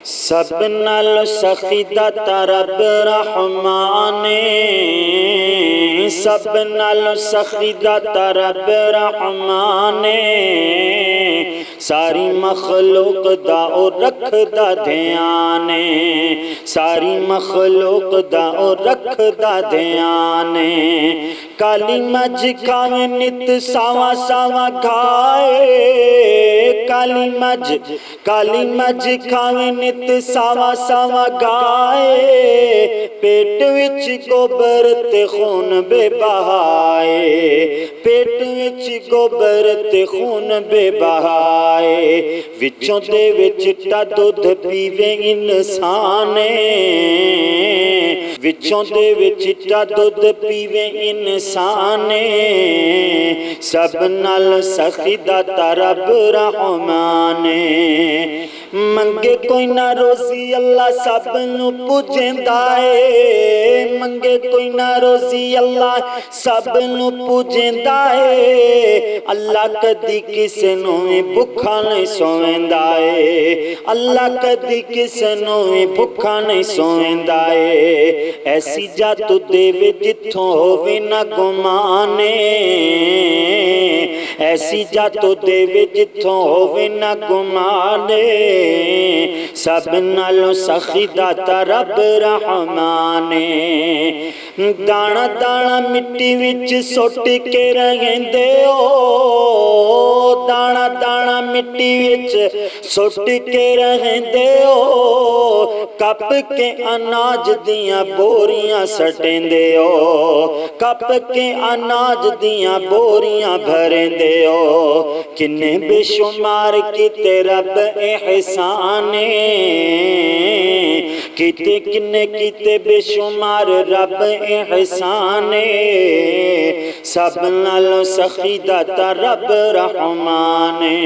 सब नाल सखी दाता रब रहमाने, सब नाल सखी दाता रब रहमाने। सारी मखलूक दा ओ रखदा ध्याने, सारी मखलूक दा ओ रखदा ध्याने। काली मझ खावे नित सावा सावा खाए, काली मझ खावे नित सावा सावा गाए। पेट विच गोबर ते खून बेबहाए, पेट विच गोबर ते खून बेबहाए। विचों दे विच चिट्टा दुध पीवे इंसाने, विचों दे विच चिट्टा दुध पीवे इंसाने। सब नाल सखी दाता रब रहमाने। मंगे कोई ना रोजी अल्लाह सब नू पूजेंदा है, मंगे कोई ना रोजी अल्लाह सब नू पूजेंदा है। अल्लाह कदी किसे नू भी भुखा नहीं सोवेंदा है, अल्लाह कदी किसे नू भी भुखा नहीं सोवेंदा है। ऐसी जातू देवे जिथों होवे ना गुमाने, ऐसी जातू देवे जिथों होवे ना गुमाने। सब नालों सखी दाता रब रहमाने। दाना दाना मिट्टी विच सुट के रहेंदे ओ, दाना दाना मिट्टी विच सुट के रहेंदे ओ। कप के अनाज दियां बोरियां सटेंदे ओ, कप के अनाज दियां बोरियां भरेंदे ओ। किन्ने बेशुमार किते रब एहसाने, किते किन्ने किते बेशुमार रब एहसाने। सब नालों सखी दाता रब रहमाने।